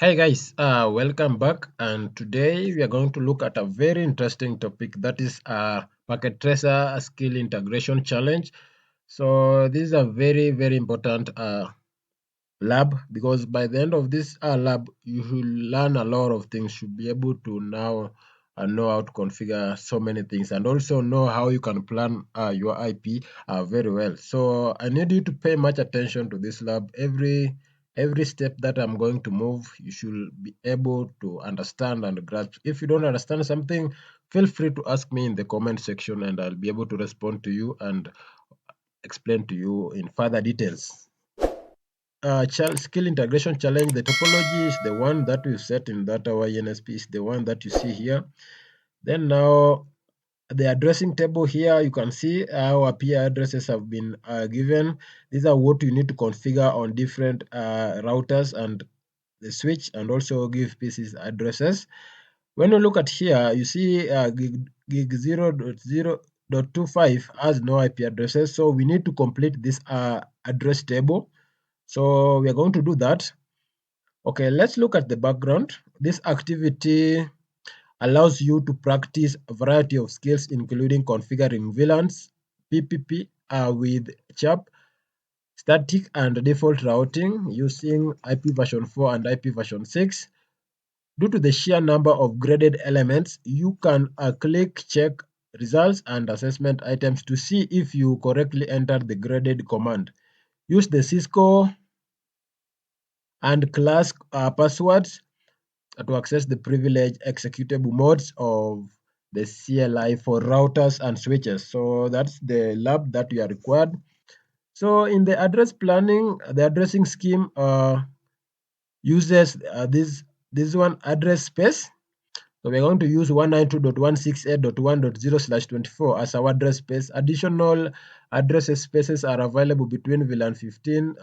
Hi guys, welcome back, and today we are going to look at a very interesting topic, that is packet tracer skill integration challenge. So this is a very important lab, because by the end of this lab you will learn a lot of things. Should be able to now know how to configure so many things, and also know how you can plan your IP very well. So I need you to pay much attention to this lab. Every step that I'm going to move, you should be able to understand and grasp. If you don't understand something, feel free to ask me in the comment section, and I'll be able to respond to you and explain to you in further details. Skill integration challenge, the topology is the one that we've set in that our ENSP is the one that you see here. Then now the addressing table here, you can see our IP addresses have been given. These are what you need to configure on different routers and the switch, and also give PCs addresses. When you look at here, you see gig 0.0.25 has no IP addresses, so we need to complete this address table. So we are going to do that. Okay, let's look at the background. This activity allows you to practice a variety of skills, including configuring VLANs, PPP with CHAP, static and default routing using IPv4 and IPv6. Due to the sheer number of graded elements, you can click check results and assessment items to see if you correctly entered the graded command. Use the Cisco and class passwords to access the privileged executable modes of the CLI for routers and switches. So that's the lab that we are required. So in the address planning, the addressing scheme uses this one address space. So we're going to use 192.168.1.0/24 as our address space. Additional address spaces are available between VLAN 15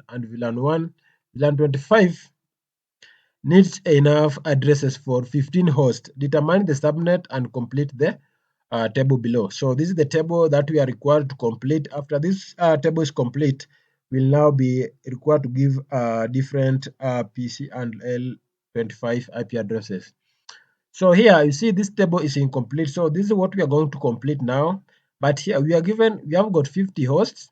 and VLAN 1. VLAN 25 needs enough addresses for 15 hosts. Determine the subnet and complete the table below. So this is the table that we are required to complete. After this table is complete, we'll now be required to give different PC and L25 IP addresses. So here you see this table is incomplete. So this is what we are going to complete now. But here we have got 50 hosts.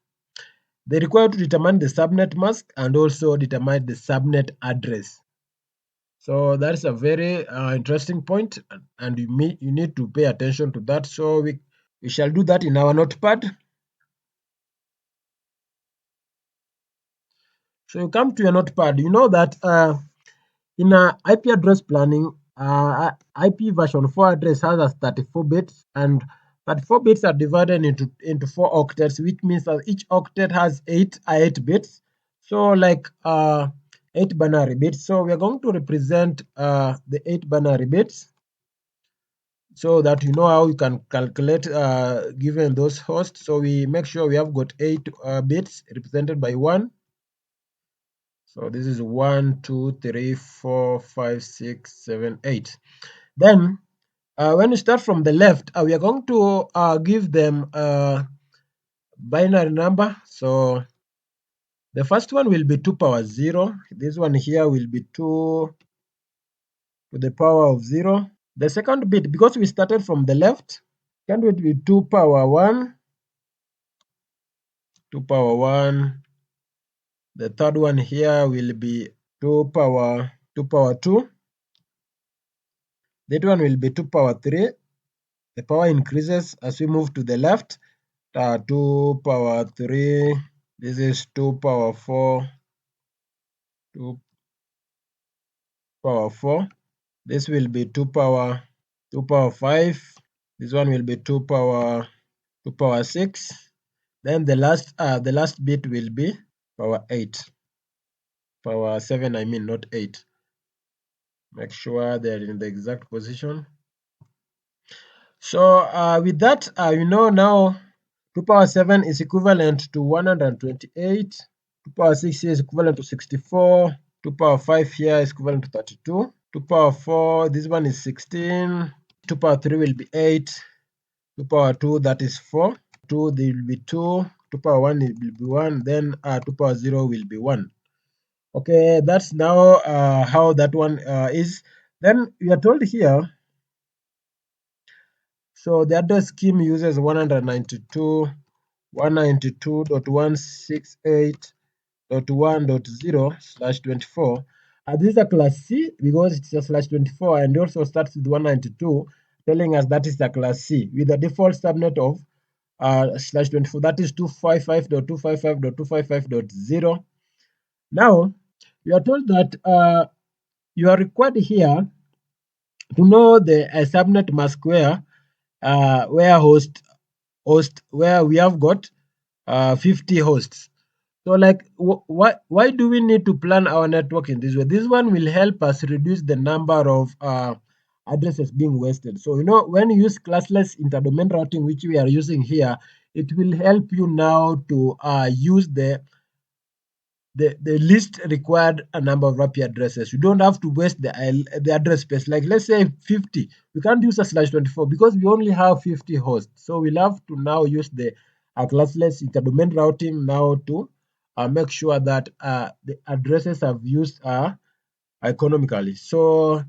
They require to determine the subnet mask and also determine the subnet address. So that's a very interesting point, and you need to pay attention to that. So we shall do that in our notepad. So you come to your notepad. You know that in IP address planning, IPv4 address has a 34 bits, and 34 bits are divided into 4 octets, which means that each octet has 8 bits. So like 8 binary bits. So we are going to represent the 8 binary bits, so that you know how you can calculate given those hosts. So we make sure we have got 8 bits represented by 1. So this is 1, 2, 3, 4, 5, 6, 7, 8. Then when you start from the left, we are going to give them a binary number. So the first one will be 2 power 0. This one here will be 2 to the power of 0. The second bit, because we started from the left, can it be 2 power 1, 2 power 1. The third one here will be 2 power 2. That one will be 2 power 3. The power increases as we move to the left. 2 power 3. This is 2 power 4. 2 power 4. This will be 2 power 5. This one will be 2 power 6. Then the last bit will be power 8. Power 7, I mean, not 8. Make sure they're in the exact position. So with that, you know now 2 power 7 is equivalent to 128. 2 power 6 here is equivalent to 64. 2 power 5 here is equivalent to 32. 2 power 4, this one is 16. 2 power 3 will be 8. 2 power 2, that is 4. 2, there will be 2. 2 power 1 will be 1. Then 2 power 0 will be 1. Okay, that's now how that one is. Then we are told here, so the address scheme uses 192.168.1.0/24. This is a class C because it's a slash 24 and also starts with 192, telling us that is a class C with a default subnet of slash 24, that is 255.255.255.0. Now, you are told that you are required here to know the subnet mask where host where we have got 50 hosts. So like why do we need to plan our network in this way? This one will help us reduce the number of addresses being wasted. So when you use classless interdomain routing, which we are using here, it will help you now to use the least required number of IP addresses. You don't have to waste the address space. Like let's say 50, we can't use a slash 24 because we only have 50 hosts. So we'll have to now use the classless interdomain routing now to make sure that the addresses I've used are economically. So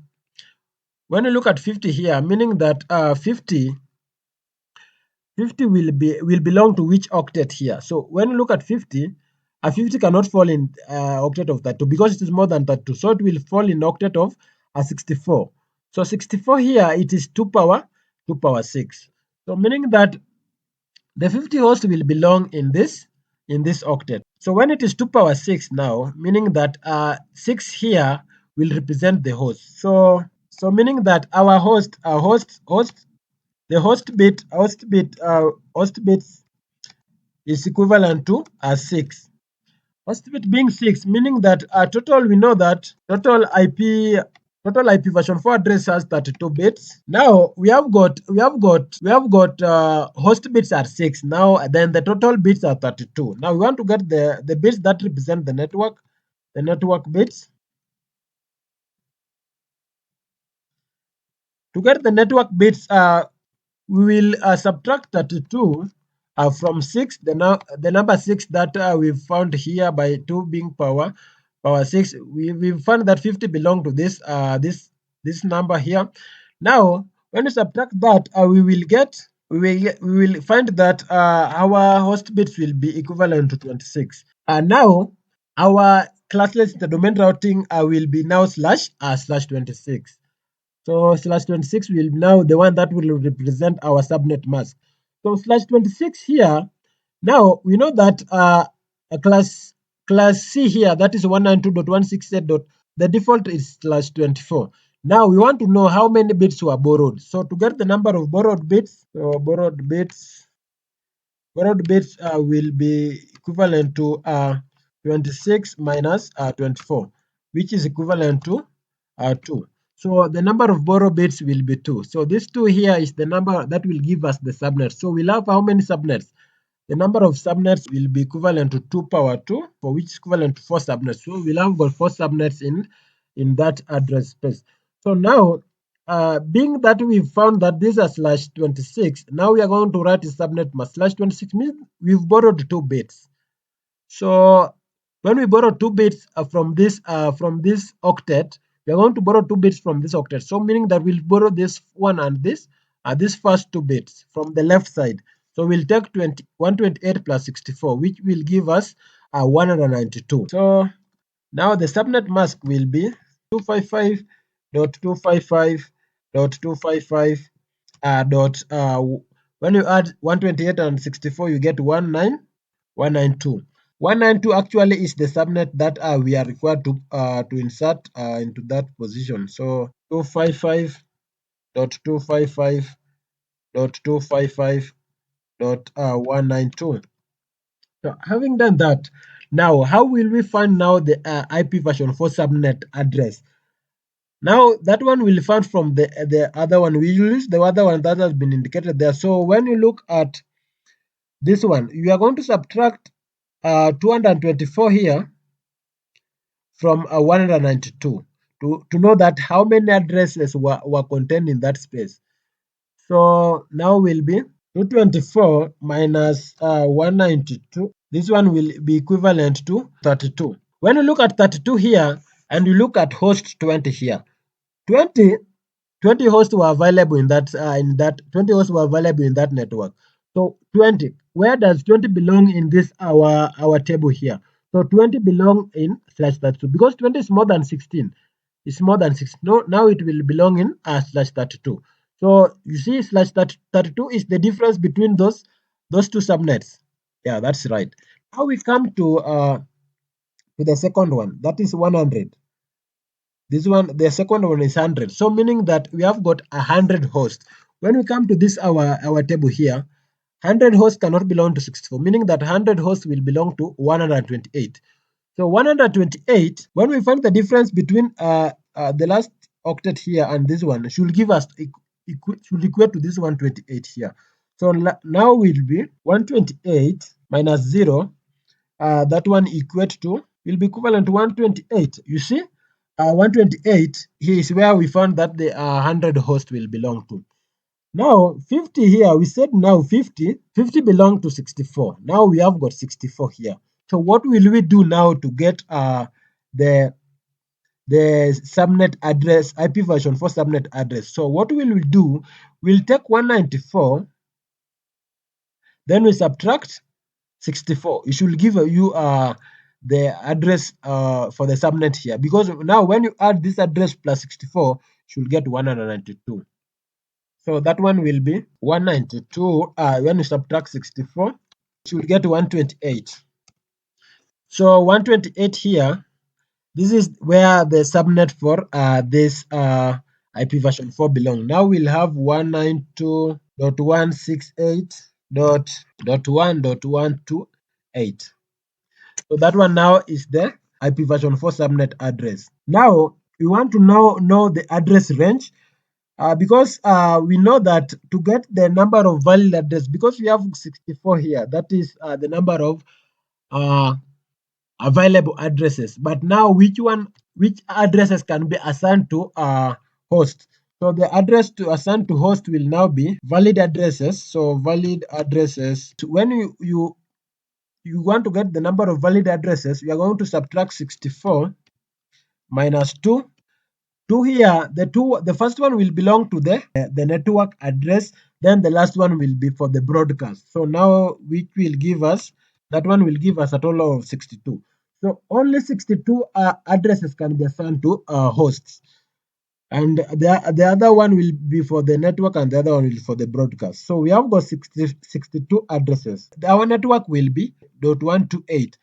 when you look at 50 here, meaning that 50 will belong to which octet here. So when you look at 50, a 50 cannot fall in octet of 32 because it is more than 32. So it will fall in octet of a 64. So 64 here, it is 2 power 6. So meaning that the 50 host will belong in this octet. So when it is 2 power 6 now, meaning that 6 here will represent the host. So meaning that our host the host bits is equivalent to 6. Host bit being 6, meaning that total we know that total IP version 4 address has 32 bits. Now we have got host bits are 6. Now then the total bits are 32. Now we want to get the bits that represent the network bits. To get the network bits, we will subtract 32 from 6, the number 6 that we've found here by 2 being power 6. We've found that 50 belong to this number here. Now, when we subtract that, we will find that our host bits will be equivalent to 26. And now, our classless interdomain routing will be now slash 26. So slash 26 will now the one that will represent our subnet mask. So slash 26 here, now we know that a class C here, that is 192.168. The default is slash 24. Now we want to know how many bits were borrowed. So to get the number of borrowed bits, borrowed bits will be equivalent to 26 minus 24, which is equivalent to 2. So the number of borrowed bits will be 2. So this 2 here is the number that will give us the subnet. So we'll have how many subnets? The number of subnets will be equivalent to 2 power 2, for which is equivalent to 4 subnets. So we'll have got 4 subnets in that address space. So now, being that we've found that this is slash 26, now we are going to write a subnet mask. Slash 26 means we've borrowed 2 bits. So when we borrow 2 bits from this octet, we are going to borrow 2 bits from this octet. So meaning that we'll borrow this one and this first 2 bits from the left side. So we'll take 128 plus 64, which will give us 192. So now the subnet mask will be 255.255.255 dot when you add 128 and 64, you get 192. 192 actually is the subnet that we are required to insert into that position. So 255.255.255.192. So having done that, now how will we find now the IP version 4 subnet address? Now that one will be found from the other one. We use the other one that has been indicated there. So when you look at this one, you are going to subtract 224 here from 192 to know that how many addresses were contained in that space. So now will be 224 minus 192. This one will be equivalent to 32. When you look at 32 here and you look at host 20 here, 20 20 hosts were available in that 20 hosts were available in that network. So 20, where does 20 belong in this our table here? So 20 belong in slash 32 because 20 is more than 16. It's more than 6. No, now it will belong in slash 32. So you see slash 32 is the difference between those two subnets. Yeah, that's right. Now we come to the second one, that is 100. This one, the second one is 100. So meaning that we have got 100 hosts. When we come to this our table here, 100 hosts cannot belong to 64, meaning that 100 hosts will belong to 128. So 128, when we find the difference between the last octet here and this one, should give us should equate to this 128 here. So now will be 128 minus 0. That one equate to will be equivalent to 128. You see, 128 here is where we found that the 100 host will belong to. Now 50 here, we said now 50 belong to 64. Now we have got 64 here. So what will we do now to get the subnet address, IPv4 subnet address? So what will we do? We'll take 194, then we subtract 64. It should give you the address for the subnet here, because now when you add this address plus 64, you should get 192. So that one will be 192. When you subtract 64, you should get 128. So 128 here, this is where the subnet for this IPv4 belong. Now we'll have 192.168.1.1.128. So that one now is the IPv4 subnet address. Now we want to know the address range. Because we know that to get the number of valid address, because we have 64 here, that is the number of available addresses. But now which addresses can be assigned to host? So the address to assign to host will now be valid addresses. So valid addresses. When you want to get the number of valid addresses, you are going to subtract 64 minus 2. 2 here, the first one will belong to the network address, then the last one will be for the broadcast. So now which will give us, that one will give us a total of 62. So only 62 addresses can be assigned to hosts, and the other one will be for the network and the other one will be for the broadcast. So we have got 62 addresses. Our network will be .128.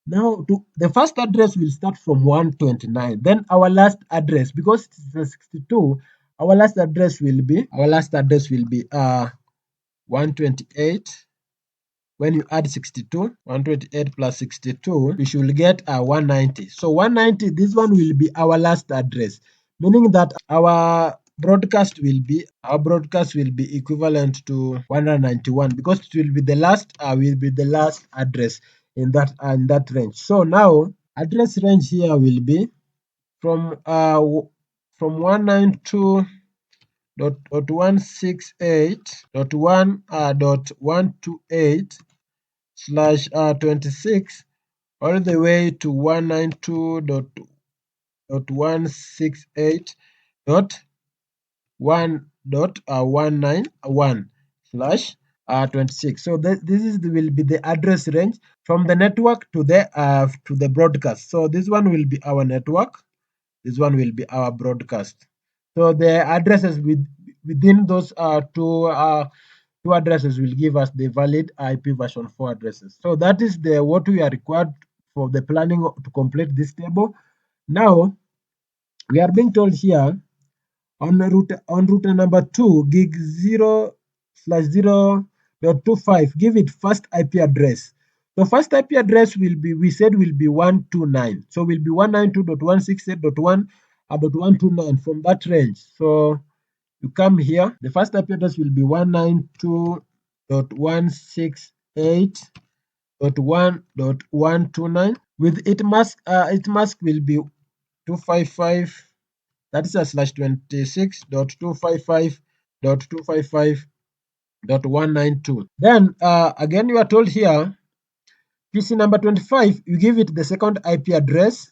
Now, the first address will start from 129. Then our last address, because it's a 62, our last address will be 128. When you add 62, 128 plus 62, we should get 190. So 190, this one will be our last address, meaning that our broadcast will be equivalent to 191, because it will be the last address in that range. So now address range here will be from 192.168.1.128 slash 26 all the way to 192.168.1.191 slash 26. So this will be the address range from the network to the broadcast. So this one will be our network, this one will be our broadcast. So the addresses within those two addresses will give us the valid IPv4 addresses. So that is what we are required for the planning to complete this table. Now we are being told here on router number 2, gig 0/0.25, give it first IP address. The first IP address will be 129. So will be 192.168.1.129 from that range. So you come here, the first IP address will be 192.168.1.129 with its mask will be 255, that is a /26.255.255.192. Then again you are told here PC number 25, you give it the second IP address.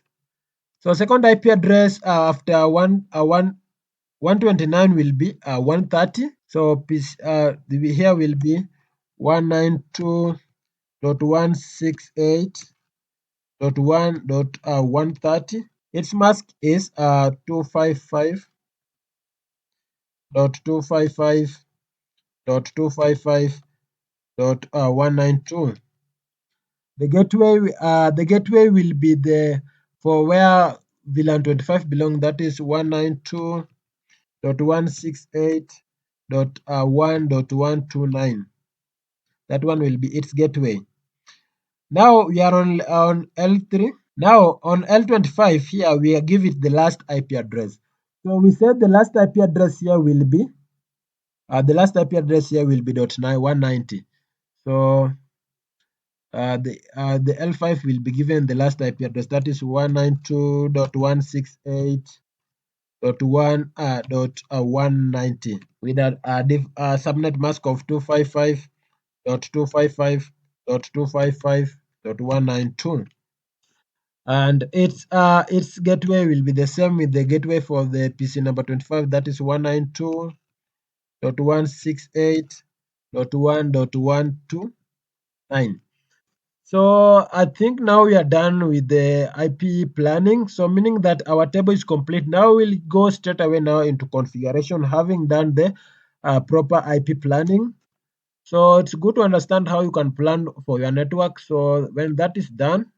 So second IP address after 129 will be 130. So here will be 192.168.1.130. Its mask is 255.255.255.192. The gateway will be for where VLAN 25 belong, that is 192.168.1.129. That one will be its gateway. Now we are on L3. Now on L25 here we give it the last IP address. So we said the last IP address here will be .190. So the L5 will be given the last IP address, that is 192.168.1.190 with a subnet mask of 255.255.255.192. And its gateway will be the same with the gateway for the PC number 25, that is 192.168.1.129. So I think now we are done with the IP planning. So meaning that our table is complete. Now we'll go straight away now into configuration, having done the proper IP planning. So it's good to understand how you can plan for your network. So when that is done,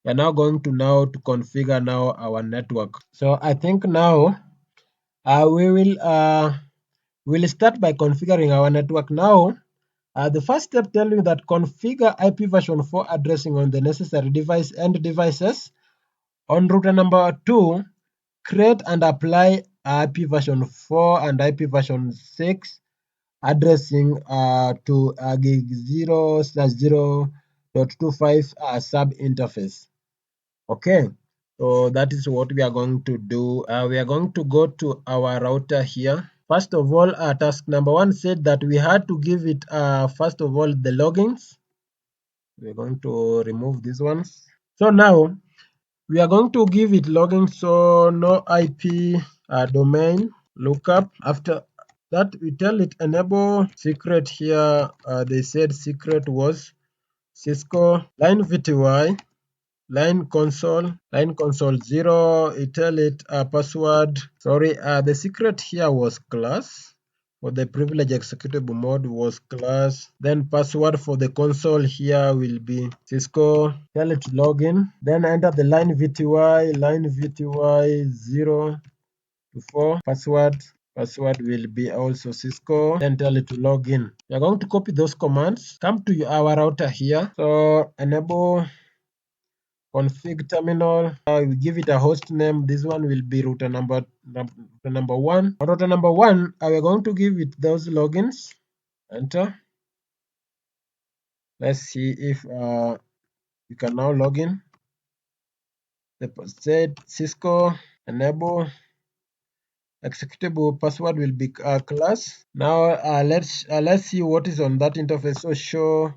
we are now going to configure now our network. So I think now we'll start by configuring our network now. The first step tells you that configure IP version 4 addressing on the necessary device and devices. On router number 2, create and apply IP version 4 and IP version 6 addressing to gig 0/0.25 sub interface. Okay, so that is what we are going to do. We are going to go to our router here. First of all, task number 1 said that we had to give it first of all the logins. We're going to remove these ones. So now we are going to give it login. So no IP domain lookup. After that, we tell it enable secret here. They said secret was Cisco line VTY. Line console 0, you tell it password. Sorry, the secret here was class. For the privilege executable mode was class. Then password for the console here will be Cisco. Tell it login. Then enter the line VTY 0 to 4. Password will be also Cisco. Then tell it to log in. You're going to copy those commands. Come to our router here. So enable config terminal. We give it a host name. This one will be router number 1. On router number 1, we're going to give it those logins. Enter. Let's see if we can now log in. The said Cisco enable executable password will be class. Now let's see what is on that interface. So show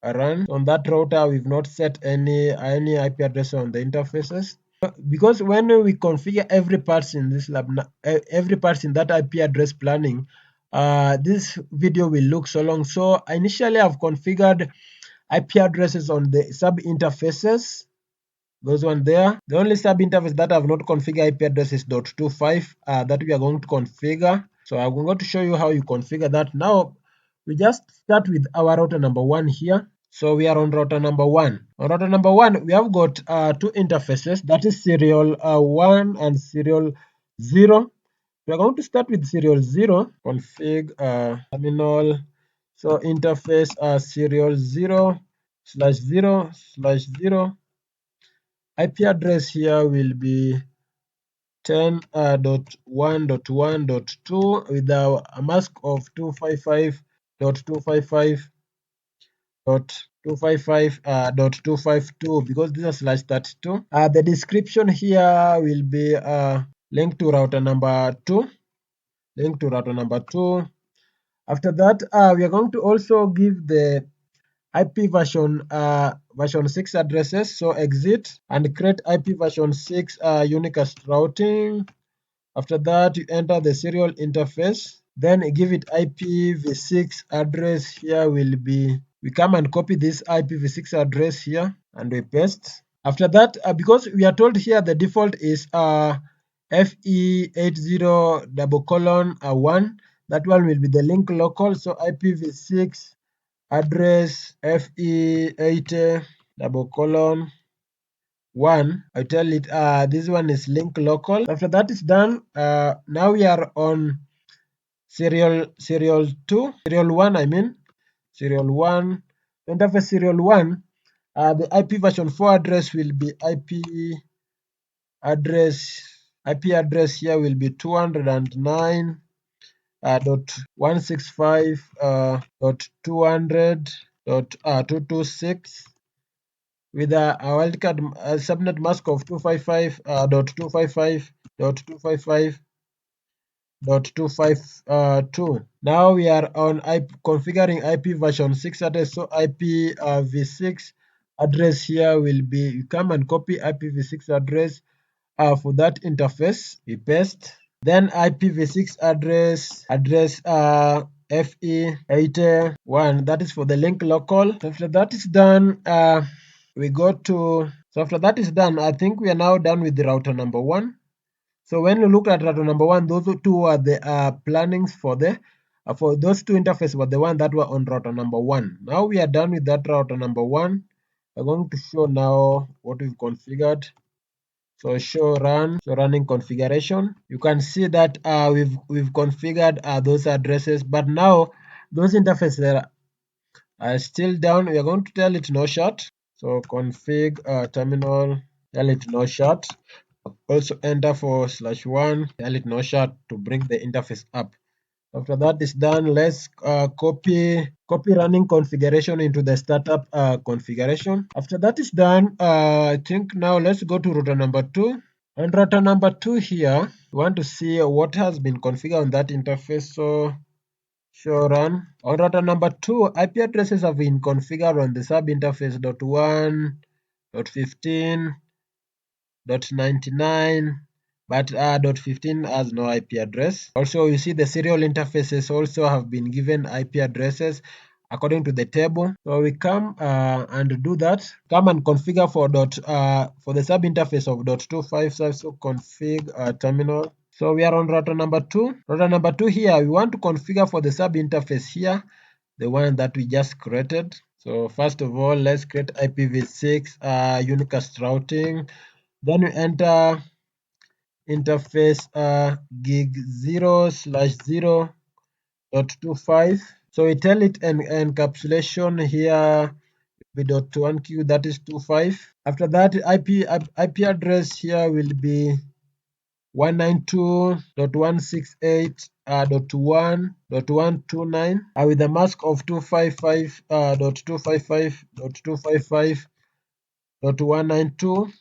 run. On that router, we've not set any IP address on the interfaces. Because when we configure every part in this lab, every part in that IP address planning, this video will look so long. So initially I've configured IP addresses on the sub interfaces. Those one there. The only sub interface that I've not configured IP address is .25 that we are going to configure. So I'm going to show you how you configure that. Now we just start with our router number 1 here. So we are on router number 1. On router number 1, we have got 2 interfaces, that is serial 1 and serial 0. We are going to start with serial 0, config terminal. So interface serial 0/0/0. IP address here will be 10.1.1.2 with a mask of 255.255.252 because this is /32. The description here will be link to router number 2. Link to router number 2. After that, we are going to also give the IP version 6 addresses. So exit and create IP version 6 unicast routing. After that, you enter the serial interface. Then give it IPv6 address. Here will be, we come and copy this IPv6 address here and we paste. After that, because we are told here the default is FE80 double colon 1, that one will be the link local. So IPv6 address FE80 double colon 1. I tell it this one is link local. After that is done, now we are on serial 1, I mean serial 1. Interface serial 1, the IP version 4 address will be IP address here will be 209 dot 165 dot 200 dot 226 with a wildcard subnet mask of 255 dot 255 dot 255 dot 252. Now we are on configuring IP version 6 address. So IPv6 address here will be, you come and copy IPv6 address for that interface, we paste. Then IPv6 address FE81, that is for the link local. After that is done, we go to, so after that is done, I think we are now done with the router number 1. So when you look at router number 1, those two are the plannings for for those two interfaces were the one that were on router number 1. Now we are done with that router number 1. We're going to show now what we've configured. So show running configuration. You can see that we've configured those addresses, but now those interfaces are still down. We are going to tell it no shut. So config terminal, tell it no shut. Also enter for /1, tell it no shut to bring the interface up. After that is done, let's copy running configuration into the startup configuration. After that is done, I think now let's go to router number 2. On router number 2 here, we want to see what has been configured on that interface. So show run. On router number 2, IP addresses have been configured on the sub interface .1, .15, .99, but .15 has no IP address. Also, you see the serial interfaces also have been given IP addresses according to the table. So we come and do that. Come and configure for the sub interface of .255. So config terminal. So we are on router number 2. Router number 2 here, we want to configure for the sub interface here, the one that we just created. So first of all, let's create IPv6 unicast routing. Then we enter interface gig 0/0.25. So we tell it an encapsulation here be .1q, that is 25. After that, IP address here will be 192.168.1.129 with a mask of 255.255.255.192.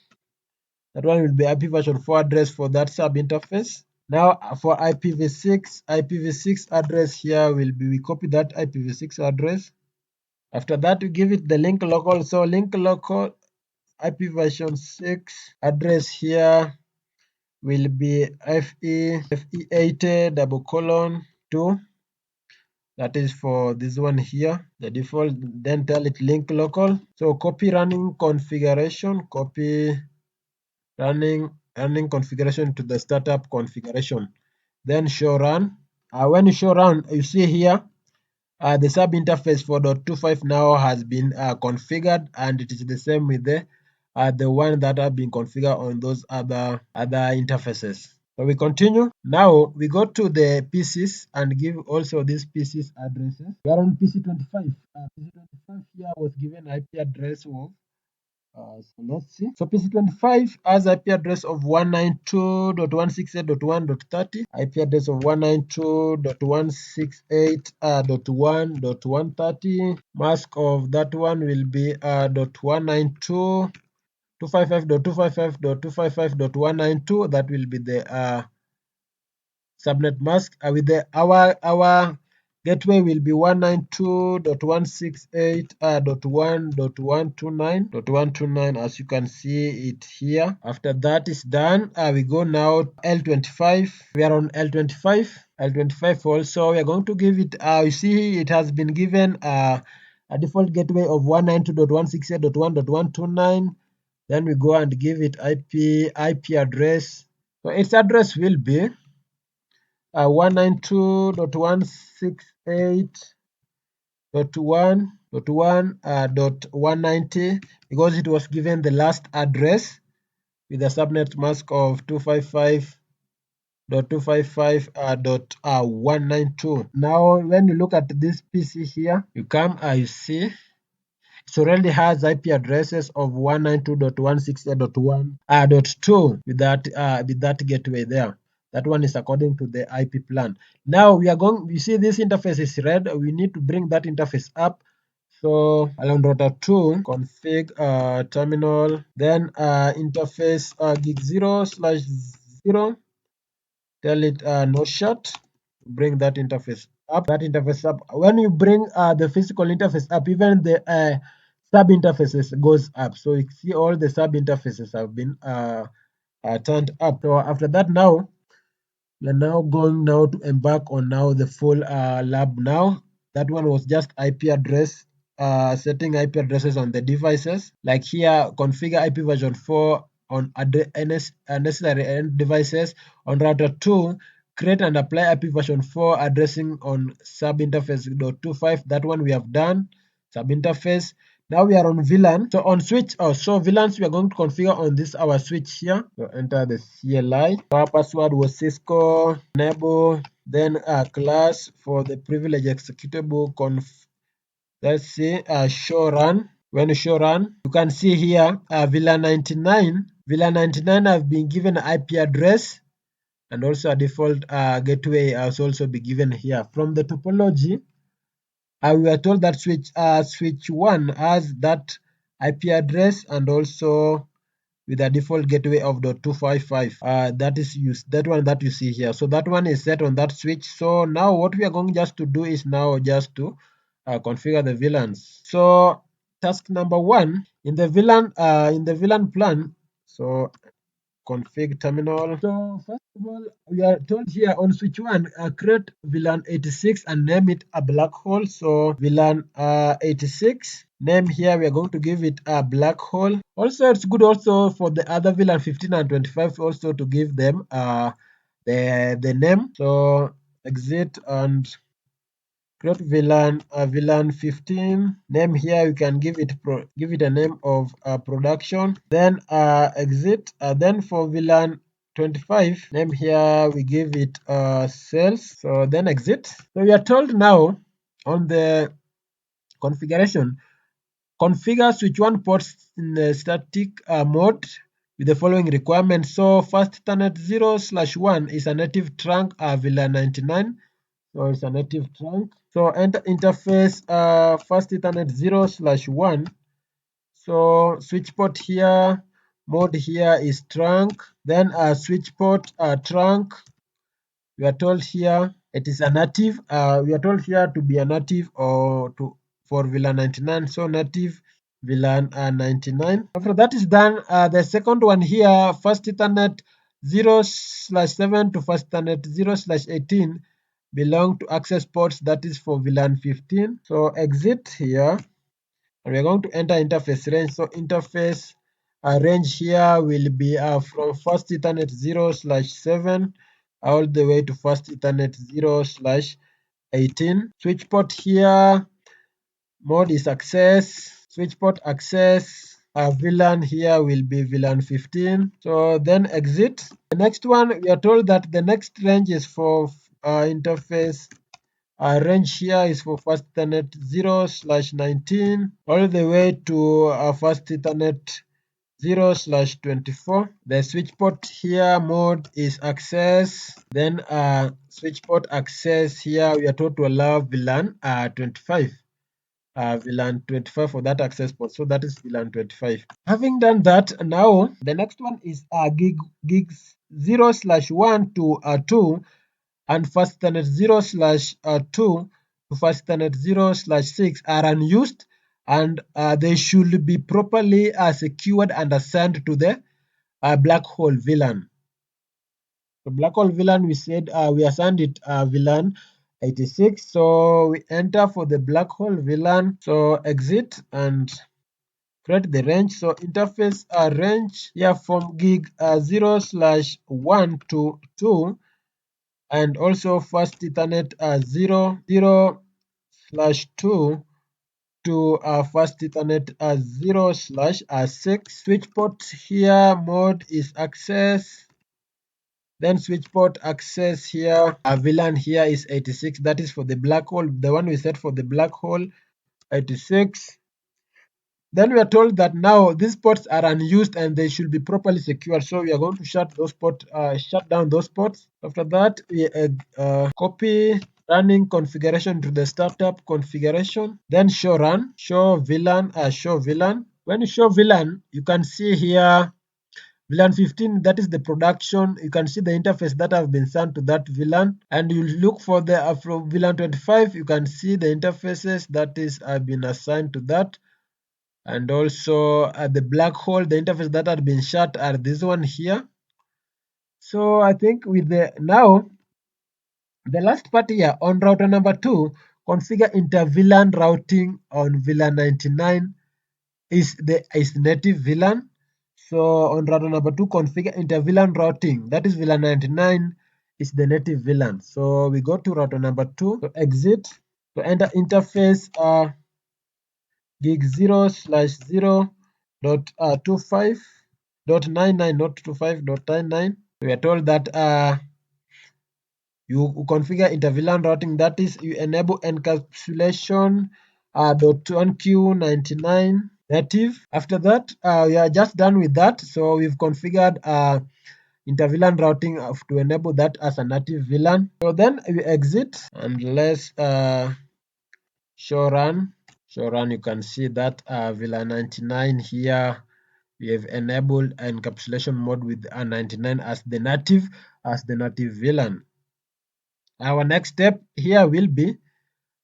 That one will be IP version 4 address for that sub interface. Now for IPv6 address here will be, we copy that IPv6 address. After that, we give it the link local. So link local IP version 6 address here will be FE80 double colon 2. That is for this one here, the default. Then tell it link local. So copy running configuration, copy running configuration to the startup configuration. Then show run. When you show run, you see here the sub interface for .25 now has been configured, and it is the same with the one that have been configured on those other interfaces. So we continue. Now we go to the PCs and give also these PCs addresses. We are on PC25. PC25 here was given IP address of so let's see. So PC25 has IP address of 192.168.1.30, IP address of 192.168.1.130. Mask of that one will be .192.255.255.255.192. That will be the subnet mask with the our gateway will be 192.168.1.129.129 as you can see it here. After that is done, we go now L25. We are on L25 also. We are going to give it, you see it has been given a default gateway of 192.168.1.129. Then we go and give it IP address. So its address will be 192.168.1.190 because it was given the last address with a subnet mask of 255.255.192. Now when you look at this PC here, you come, you see it already has IP addresses of 192.168.1.2 with that gateway there. That one is according to the IP plan. Now we are going, you see this interface is red. We need to bring that interface up. So along router 2 config terminal, then interface gig 0/0, tell it no shut, bring that interface up. When you bring the physical interface up, even the sub interfaces goes up. So you see all the sub interfaces have been turned up. So after that, now we are now going now to embark on now the full lab now. That one was just IP address, setting IP addresses on the devices. Like here, configure IP version 4 on necessary end devices. On router 2, create and apply IP version 4 addressing on subinterface.25. That one we have done. Subinterface. Now we are on VLAN. So on switch, so VLANs we are going to configure on this our switch here. So enter the CLI. Our password was Cisco enable. Then class for the privilege executable let's see show run. When you show run, you can see here VLAN 99. VLAN 99 have been given an IP address and also a default gateway has also been given here. From the topology, we were told that switch 1 has that IP address and also with a default gateway of .255. That is used, that one that you see here. So that one is set on that switch. So now what we are going just to do is now just to configure the VLANs. So task number 1 in the VLAN plan. So config terminal. So first of all, we are told here on switch 1, create VLAN 86 and name it a black hole. So VLAN 86, name here we are going to give it a black hole. Also, it's good also for the other VLAN 15 and 25 also to give them the name. So exit and create VLAN 15. Name here you can give it a name of production. Then exit. Then for VLAN 25, name here we give it sales. So then exit. So we are told now on the configuration, configure switch 1 ports in the static mode with the following requirements. So first Ethernet 0/1 is a native trunk VLAN 99. So it's a native trunk. So enter interface first Ethernet 0/1. So switch port here, mode here is trunk. Then switch port trunk. We are told here it is a native. We are told here to be a native or to for VLAN 99. So native VLAN 99. After that is done, the second one here, first Ethernet 0/7 to first Ethernet 0/18 belong to access ports, that is for VLAN 15. So exit here and we're going to enter interface range. So interface range here will be from first Ethernet 0/7 all the way to first Ethernet 0/18. Switch port here, mode is access, switch port access. VLAN here will be VLAN 15. So then exit. The next one, we are told that the next range is for interface range here is for first Ethernet 0/19 all the way to first Ethernet 0/24. The switch port here mode is access. Then switch port access here we are told to allow VLAN 25. VLAN 25 for that access port. So that is VLAN 25. Having done that, now the next one is gigs 0/1 to 2 and first Ethernet 0/2 to fast Ethernet 0/6 are unused, and they should be properly secured and assigned to the black hole VLAN. The black hole VLAN, we said we assigned it VLAN 86. So we enter for the black hole VLAN. So exit and create the range. So interface range here from gig 0/1 to 2, and also fast Ethernet 0/2 to fast Ethernet 0/6. Switch port here mode is access. Then switch port access here, VLAN here is 86. That is for the black hole, the one we set for the black hole, 86. Then we are told that now these ports are unused and they should be properly secured. So we are going to shut those ports, shut down those ports. After that, we copy running configuration to the startup configuration. Then show run, show VLAN, show VLAN. When you show VLAN, you can see here VLAN 15, that is the production. You can see the interface that have been sent to that VLAN, and you look for the from VLAN 25. You can see the interfaces that is have been assigned to that, and also at the black hole, the interface that had been shut are this one here. So I think with the now the last part here on router number 2, configure inter-VLAN routing on VLAN 99 is native VLAN. So on router number 2, configure inter-VLAN routing. That is VLAN 99 is the native VLAN. So we go to router number 2 to exit, to enter interface gig 0/0.25.99, not 25.99. We are told that you configure inter-VLAN routing. That is, you enable encapsulation .1Q99 native. After that, we are just done with that. So we've configured inter-VLAN routing to enable that as a native VLAN. So then we exit and let's show run. Show run, you can see that VLAN 99 here, we have enabled encapsulation mode with 99 as the native VLAN. Our next step here will be,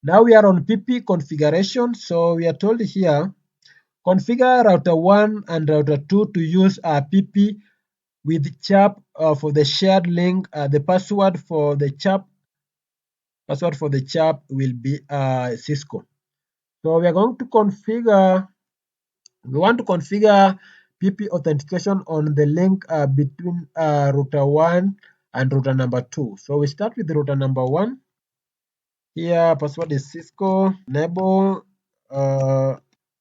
now we are on PP configuration. So we are told here, configure router 1 and router 2 to use PP with CHAP for the shared link. The password for the CHAP will be Cisco. So we are going to configure, we want to configure PP authentication on the link between router 1 and router number 2. So we start with router number 1. Here password is Cisco, enable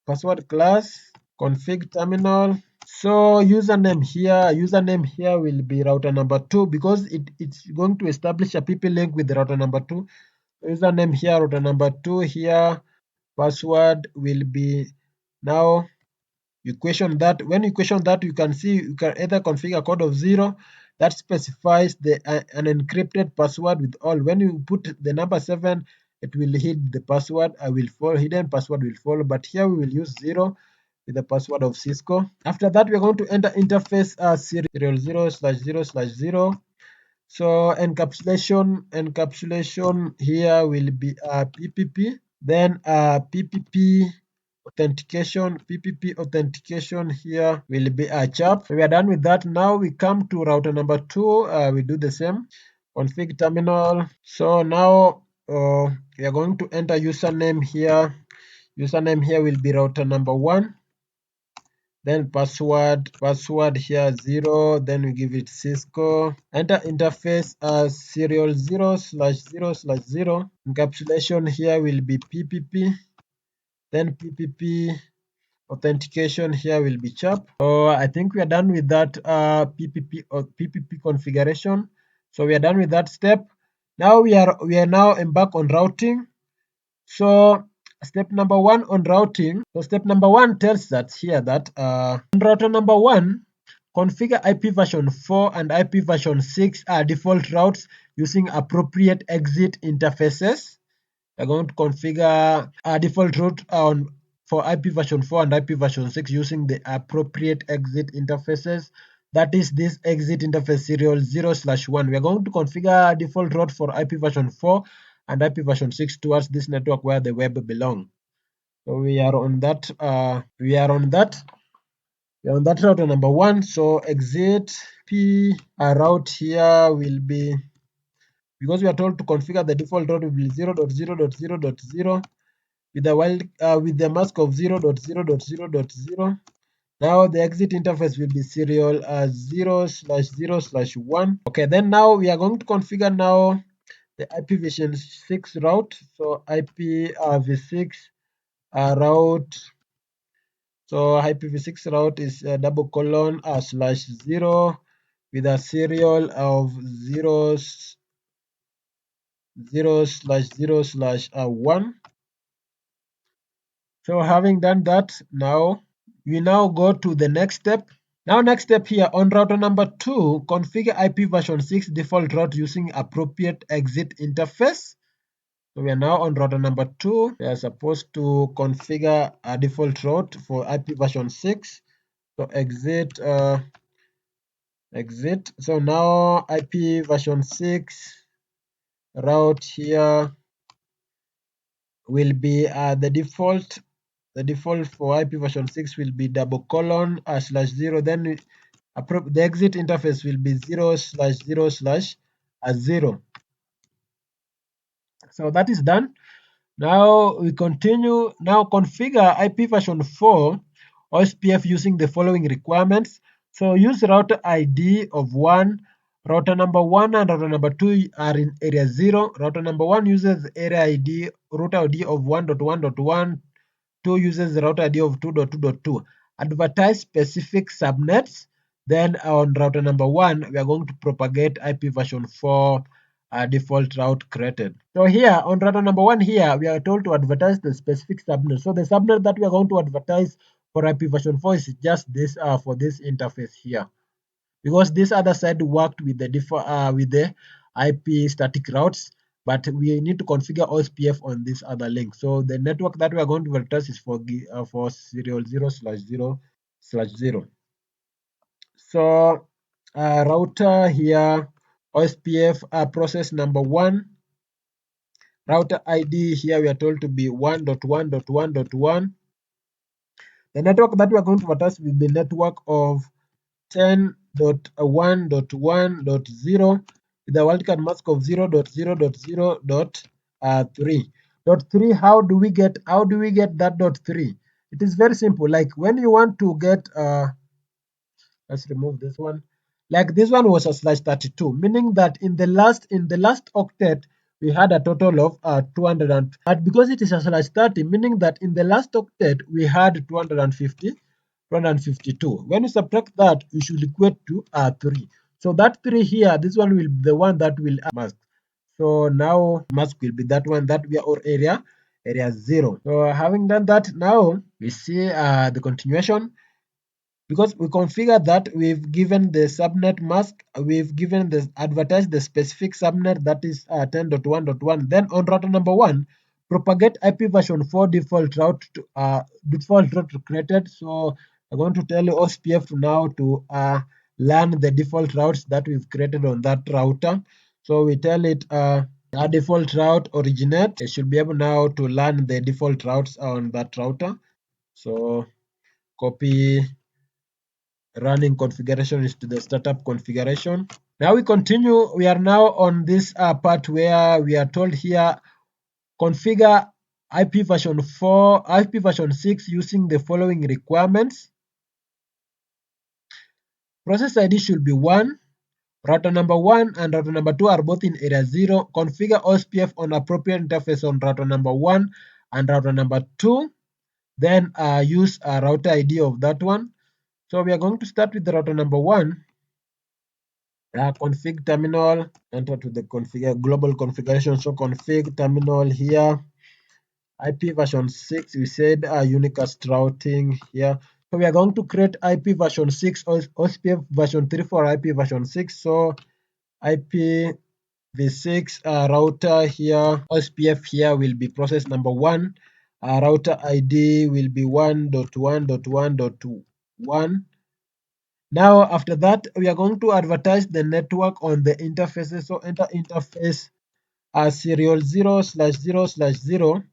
password class, config terminal. So username here will be router number 2 because it's going to establish a PP link with the router number 2. Username here, router number 2 here, password will be, now you question that. When you question that, you can see you can either configure a code of 0 that specifies the an encrypted password with all. When you put the number 7, it will hide the password. Hidden password will follow, but here we will use 0 with the password of Cisco. After that, we are going to enter interface serial 0/0/0. So encapsulation here will be PPP. Then PPP authentication here will be a CHAP. So we are done with that. Now we come to router number 2. We do the same. Config terminal. So now we are going to enter username here. Username here will be router number 1. Then password here 0. Then we give it Cisco. Enter interface as serial 0/0/0. Encapsulation here will be PPP. Then PPP authentication here will be CHAP. So I think we are done with that PPP configuration. So we are done with that step. Now we are now embark on routing. So step number 1 on routing. So step number 1 tells us here that on router number 1, configure IP version 4 and IP version 6 default routes using appropriate exit interfaces. We're going to configure a default route for IP version 4 and IP version 6 using the appropriate exit interfaces. That is this exit interface serial 0/1. We are going to configure a default route for IP version 4 and IP version 6 towards this network where the web belong. So we are on that. We are on that router number 1. So exit P route here will be, because we are told to configure the default route will be 0.0.0.0 with the with the mask of 0.0.0.0. Now the exit interface will be serial 0/0/1. Okay, then now we are going to configure now the IPv6 route. So IPv6 route. So IPv6 route is double colon /0 with a serial of 0/0/1. So having done that, now we now go to the next step. Now next step here on router number 2, configure IP version 6 default route using appropriate exit interface. So we are now on router number 2. We are supposed to configure a default route for IP version 6. So exit. So now IP version 6 route here will be the default. The default for IP version 6 will be double colon /0. Then the exit interface will be 0/0/0. So that is done. Now we continue. Now configure IP version 4 OSPF using the following requirements. So use router ID of 1. Router number 1 and router number 2 are in area 0. Router number 1 uses area ID, router ID of 1.1.1. 2 uses the router ID of 2.2.2. Advertise specific subnets. Then on router number 1, we are going to propagate IP version 4 default route created. So here on router number 1 here, we are told to advertise the specific subnet. So the subnet that we are going to advertise for IP version 4 is just this for this interface here, because this other side worked with the IP static routes, but we need to configure OSPF on this other link. So the network that we are going to advertise is for serial 0/0/0. So router here, OSPF process number 1. Router ID here we are told to be 1.1.1.1. The network that we are going to advertise will be network of 10.1.1.0 with a wildcard mask of 0.0.0.3. Dot 3, how do we get that dot 3? It is very simple. Like when you want to get let's remove this one. Like this one was a /32, meaning that in the last octet we had a total of 200, and because it is a /30, meaning that in the last octet we had 252. When you subtract that, you should equate to 3. So that 3 here, this one will be the one that will mask. So now mask will be that one that we are, or area 0. So having done that, now we see the continuation. Because we configure that, we've given the subnet mask, we've given the advertised the specific subnet that is 10.1.1. Then on router number 1, propagate IP version 4 default route created. So I'm going to tell you OSPF now to learn the default routes that we've created on that router. So we tell it our default route originate. It should be able now to learn the default routes on that router. So copy running configuration is to the startup configuration. Now we continue. We are now on this part where we are told here configure IP version 4, IP version 6 using the following requirements. Process ID should be 1. Router number 1 and router number 2 are both in area 0. Configure OSPF on appropriate interface on router number 1 and router number 2. Then use a router ID of that one. So we are going to start with the router number 1. Config terminal, enter to the global configuration. So config terminal here, IP version 6, we said unicast routing here. So we are going to create IP version 6 or OSPF version 3 for IP version 6. So IPv6 router here, OSPF here will be process number 1. Router ID will be 1.1.1.1. Now, after that, we are going to advertise the network on the interfaces. So enter interface serial 0/0/0.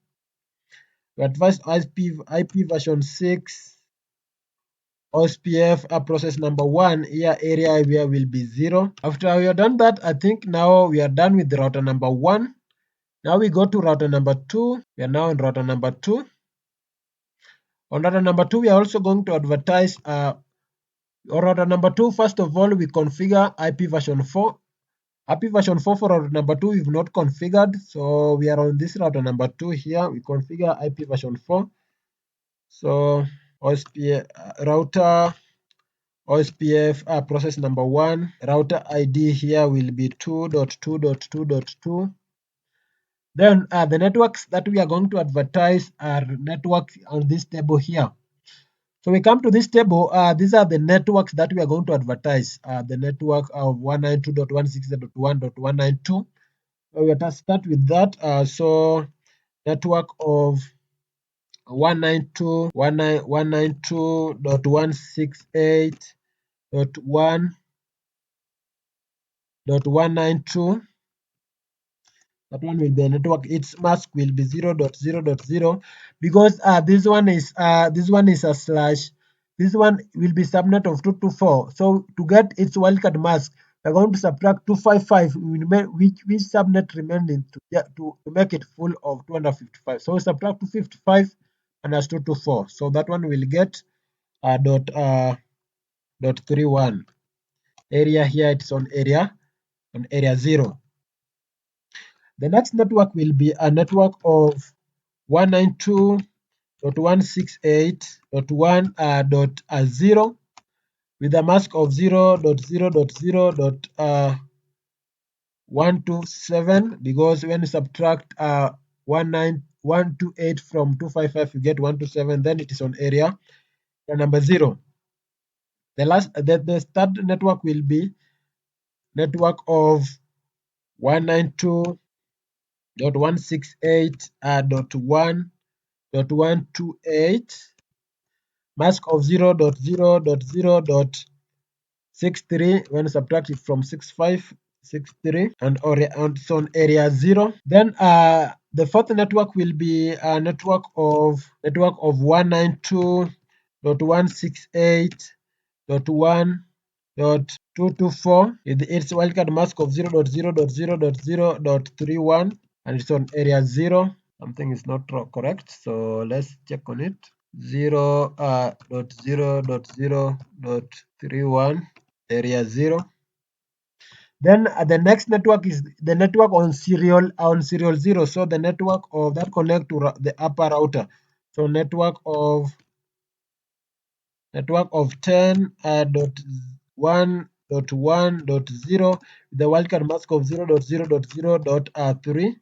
We advise IP version 6 OSPF process number 1. Here area where will be 0. After we are done that, I think now we are done with the router number 1. Now we go to router number 2. We are now in router number 2. On router number 2, we are also going to advertise router number 2. First of all, we configure IP version 4. IP version 4 for router number 2 we've not configured, so we are on this router number 2 here. We configure IP version 4. So OSPF router OSPF process number 1. Router ID here will be 2.2.2.2. Then the networks that we are going to advertise are networks on this table here. So we come to this table. These are the networks that we are going to advertise. The network of 192.168.1.192. So we have to start with that. So network of 192.168.1.192. That one will be a network. Its mask will be 0.0.0 because this one is a slash. This one will be subnet of 224. So to get its wildcard mask, we're going to subtract 255, which subnet remaining to make it full of 255. So we subtract 255 and as 224. So that one will get dot 31. Area here it's on area 0. The next network will be a network of 192.168.1.0 with a mask of 0.0.0.127 because when you subtract 128 from 255 you get 127, then it is on area number 0. The third network will be network of 192.168.1.128 mask of 0.0.0.63 when subtracted from 6563 and it's on area 0. Then the fourth network will be a network of 192.168.1.224 with its wildcard mask of 0.0.0.0.31 and it's on area 0. Something is not correct, so let's check on it. 0.0.0.31 area 0. Then the next network is the network on serial 0. So the network of that connect to the upper router. So network of 10.1.1.0 the wildcard mask of 0.0.0.3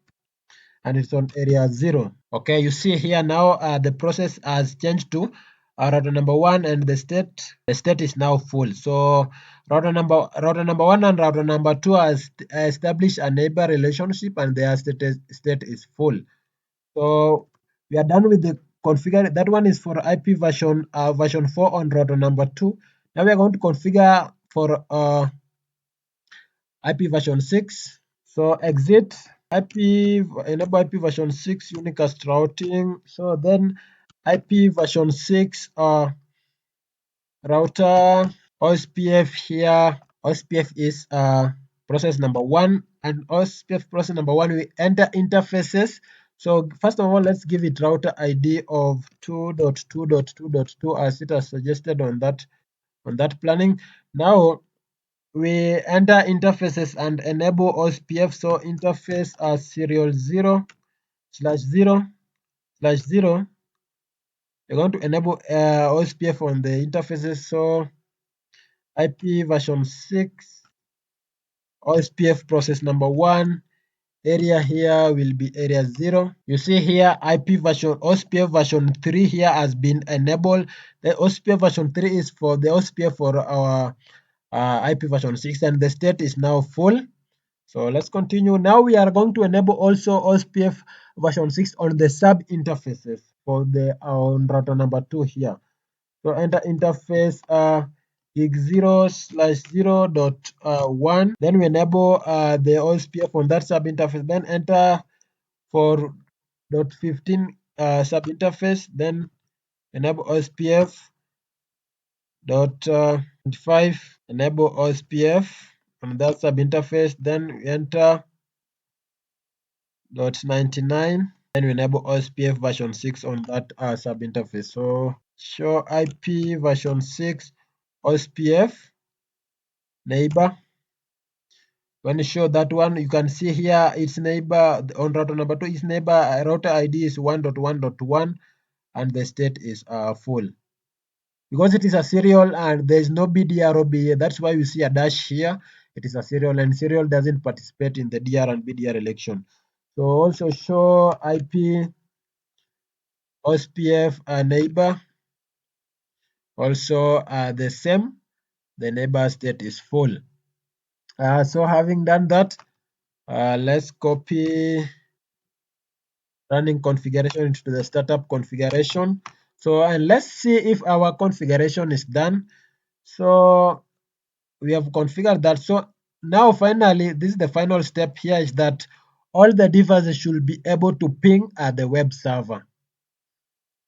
and it's on area 0. Okay, you see here now the process has changed to router number 1 and the state is now full. So router number 1 and router number 2 has established a neighbor relationship and their state is full. So we are done with the configure. That one is for IP version 4 on router number 2. Now we are going to configure for IP version 6. So exit enable IP version 6 unicast routing. So then IP version 6 router OSPF here. OSPF is process number 1 and OSPF process number 1 we enter interfaces. So first of all, let's give it router ID of 2.2.2.2 as it has suggested on that planning. Now we enter interfaces and enable OSPF. So interface serial 0/0/0. We're going to enable OSPF on the interfaces. So IP version 6 OSPF process number 1. Area here will be area 0. You see here IP version OSPF version 3 here has been enabled. The OSPF version 3 is for the OSPF for our IP version 6 and the state is now full. So let's continue. Now we are going to enable also OSPF version 6 on the sub interfaces for the on router number 2 here. So enter interface gig 0/0.1. Then we enable the OSPF on that sub interface. Then enter for .15 sub interface. Then enable OSPF .25. Enable OSPF on that sub interface. Then we enter .99. Then we enable OSPF version 6 on that sub interface. So show IP version 6 OSPF neighbor. When you show that one, you can see here its neighbor on router number 2. Its neighbor router ID is 1.1.1 and the state is full. Because it is a serial and there is no BDR or BA, that's why you see a dash here. It is a serial and serial doesn't participate in the DR and BDR election. So also show IP OSPF neighbor. Also the same, the neighbor state is full. So having done that, let's copy running configuration into the startup configuration. So and let's see if our configuration is done. So we have configured that. So now finally, this is the final step here, is that all the devices should be able to ping at the web server.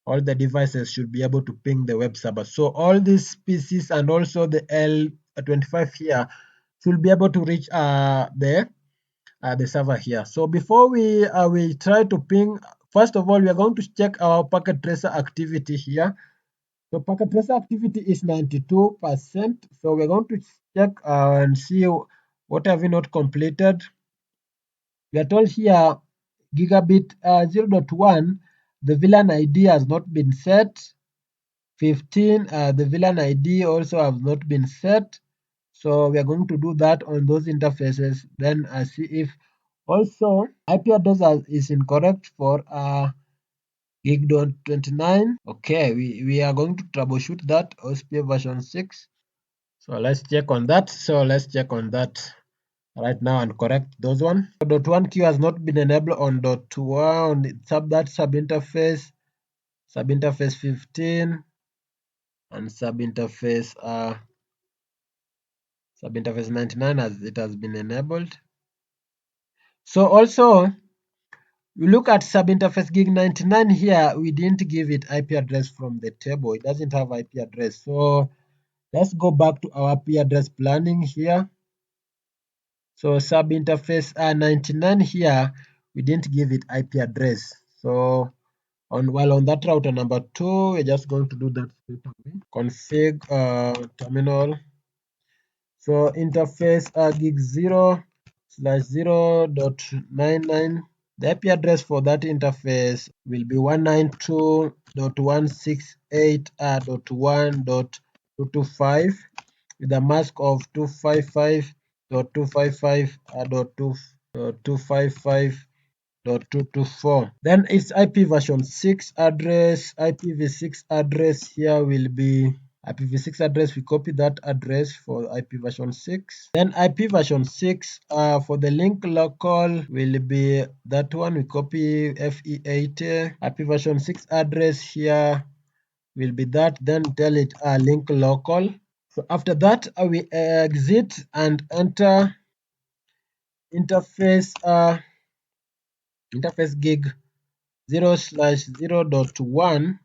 All the devices should be able to ping the web server. So all these PCs and also the L25 here should be able to reach the server here. So before we try to ping, first of all, we are going to check our packet tracer activity here. So packet tracer activity is 92%. So we're going to check and see what have we not completed. We are told here gigabit 0.1, the VLAN ID has not been set. 15, the VLAN ID also has not been set. So we are going to do that on those interfaces. Then see if also IP address is incorrect for gig.29. Okay, we are going to troubleshoot that OSPF version 6. So let's check on that. Right now and correct those one. .1 queue has not been enabled on .1 sub interface 15 and sub interface 99 as it has been enabled. So also we look at sub interface gig 99 here, we didn't give it IP address from the table. It doesn't have IP address. So let's go back to our IP address planning here. So sub interface 99 here, we didn't give it IP address. So on that router number 2, we're just going to do that straight away. Config terminal. So interface gig 0/0.99. The IP address for that interface will be 192.168.1.225 with a mask of 255.255.225.224. Then its IP version 6 address, IPv6 address here will be IPv6 address. We copy that address for IP version 6. Then IP version 6 for the link local will be that one. We copy FE80. IP version 6 address here will be that. Then tell it link local. So after that, we exit and enter interface gig 0/0.1.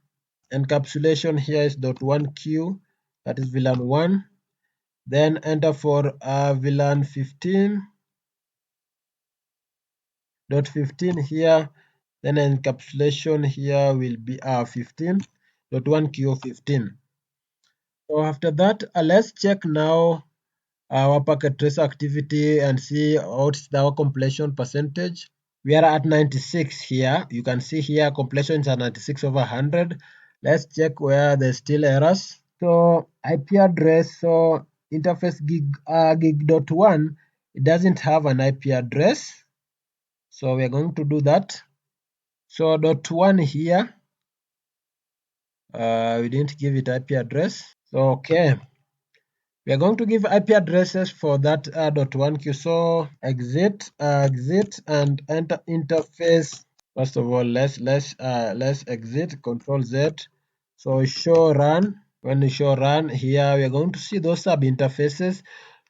Encapsulation here is .1q, that is VLAN 1. Then enter for VLAN 15.15 here. Then encapsulation here will be 15.1q15. So after that, let's check now our packet tracer activity and see what's our completion percentage. We are at 96 here. You can see here completion is at 96 over 100. Let's check where there's still errors. So IP address, so interface gig.1, it doesn't have an IP address. So we're going to do that. So .1 here, we didn't give it IP address. So okay. We are going to give IP addresses for that .1 queue. So exit and enter interface. First of all, let's exit. Control Z. So show run. When you show run here, we are going to see those sub interfaces.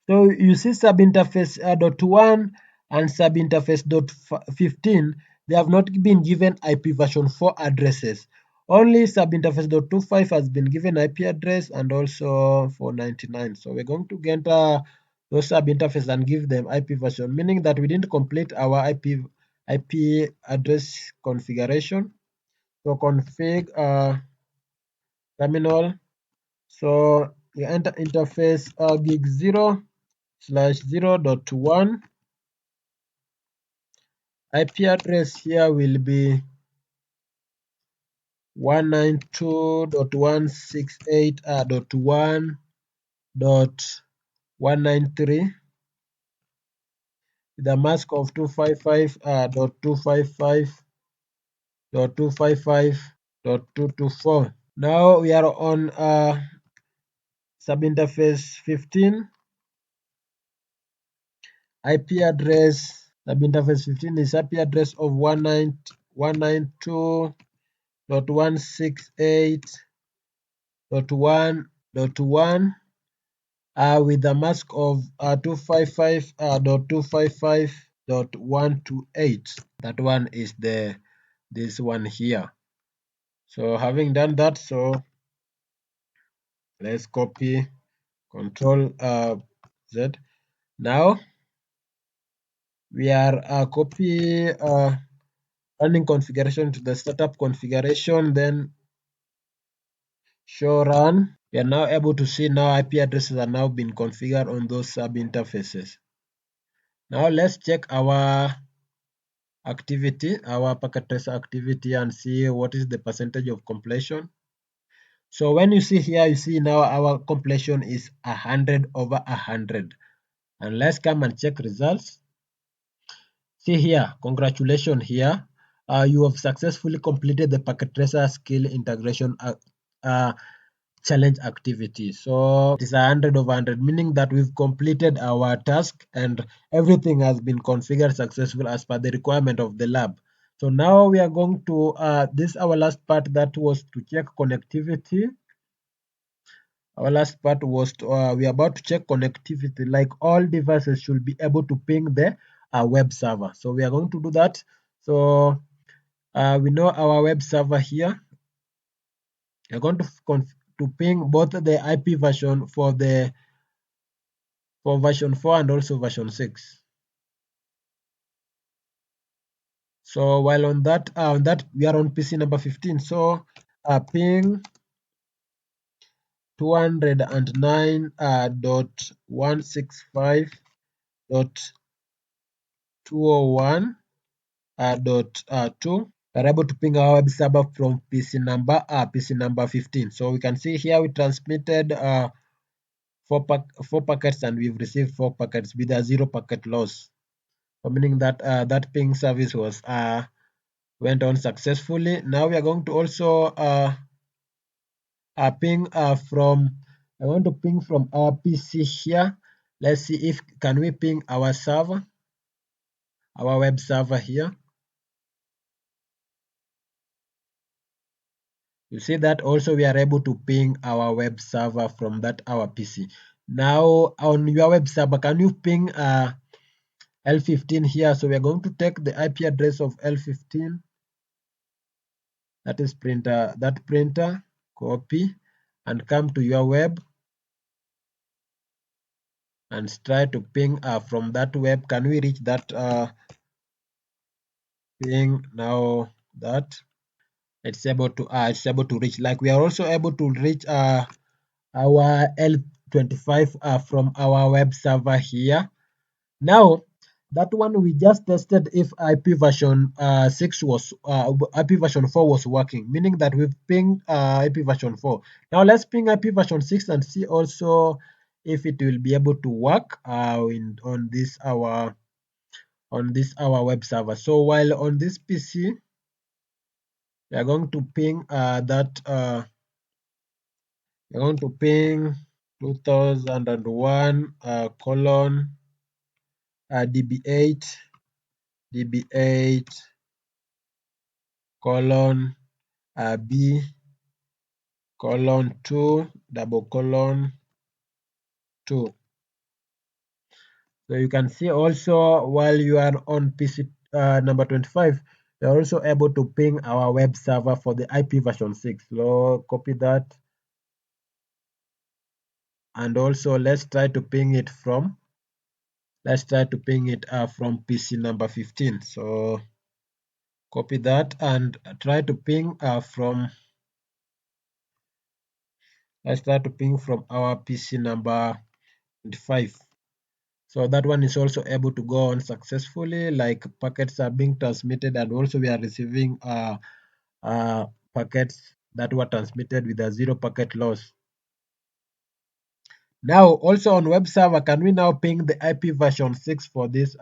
So you see sub interface dot one and sub interface dot 15. They have not been given IP version 4 addresses. Only sub interface dot 25 has been given IP address and also 499. So we're going to get those sub interface and give them IP version, meaning that we didn't complete our IP address configuration. So config terminal. So you enter interface gig 0/0.1. IP address here will be 192.168.1.193 with a mask of 255.255.255.224. Now we are on subinterface 15. IP address subinterface 15 is IP address of 192.168.1.1 with a mask of 255.255.128. That one is this one here. So having done that, so let's copy Control Z. Now we are copy running configuration to the startup configuration, then show run. We are now able to see now IP addresses are now been configured on those sub interfaces. Now let's check our activity, our packet tracer activity, and see what is the percentage of completion. So when you see here, you see now our completion is 100/100. And let's come and check results. See here, congratulations here. You have successfully completed the packet tracer skill integration challenge activity. So it is 100/100, meaning that we've completed our task and everything has been configured successful as per the requirement of the lab. So now we are going to this our last part, that was to check connectivity. Our last part was we are about to check connectivity, like all devices should be able to ping the web server. So we are going to do that. So we know our web server here. We're going to ping both the IP version for version 4 and also version 6. So while on that we are on PC number 15. So ping 209.165.201.2. We're able to ping our web server from PC number 15. So we can see here we transmitted four packets and we've received 4 packets with a 0 packet loss. So meaning that that ping service was went on successfully. Now we are going to also ping from I want to ping from our PC here. Let's see if can we ping our server, our web server here. You see that also we are able to ping our web server from that our PC. Now on your web server, can you ping L15 here? So we are going to take the IP address of L15. That is printer, copy and come to your web and try to ping from that web. Can we reach that ping? Now that it's able to reach, like we are also able to reach our L25 from our web server here. Now that one we just tested if IP version 6 was IP version 4 was working, meaning that we've pinged IP version 4. Now let's ping IP version 6 and see also if it will be able to work on this our web server. So while on this PC, we are going to ping we're going to ping 2001 colon db8 colon B colon 2 double colon 2. So you can see also while you are on PC number 25, you're also able to ping our web server for the IP version 6. So copy that, and also let's try to ping it from PC number 15. So copy that and try to ping let's try to ping from our PC number 25. So that one is also able to go on successfully, like packets are being transmitted, and also we are receiving packets that were transmitted with a zero packet loss. Now also on web server, can we now ping the IP version 6 for this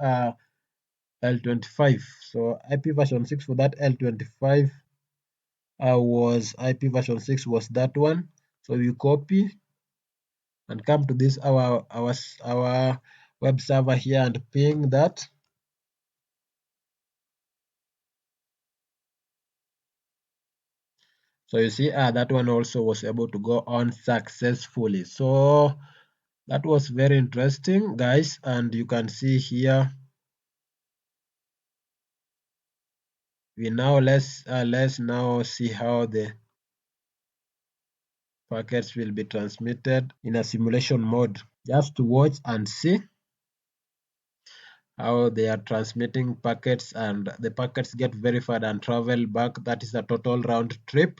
L25? So IP version 6 for that L25 was IP version 6 was that one. So you copy and come to this our web server here and ping that. So you see that one also was able to go on successfully. So that was very interesting, guys, and you can see here we now let's now see how the packets will be transmitted in a simulation mode, just to watch and see how they are transmitting packets, and the packets get verified and travel back. That is a total round trip.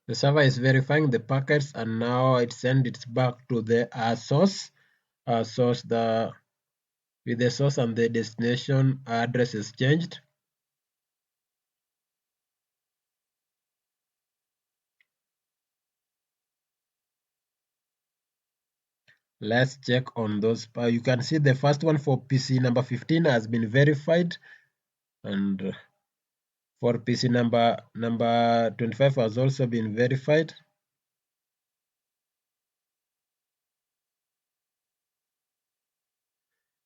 The server is verifying the packets, and now it sends it back to the source. Source the with the source and the destination address is changed. Let's check on those. You can see the first one for PC number 15 has been verified, and for PC number 25 has also been verified.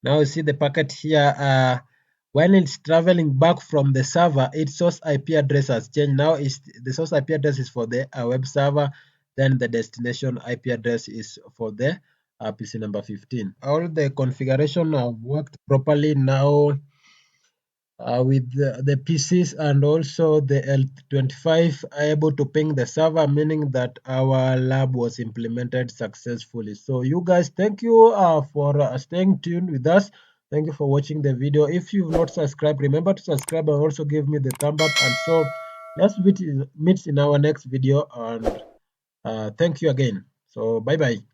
Now you see the packet here. When it's traveling back from the server, its source IP address has changed. Now the source IP address is for the web server, then the destination IP address is for the PC number 15. All the configuration have worked properly now with the PCs, and also the L25 are able to ping the server, meaning that our lab was implemented successfully. So you guys, thank you for staying tuned with us. Thank you for watching the video. If you've not subscribed, remember to subscribe and also give me the thumb up. And so let's meet in our next video, and thank you again. So bye bye.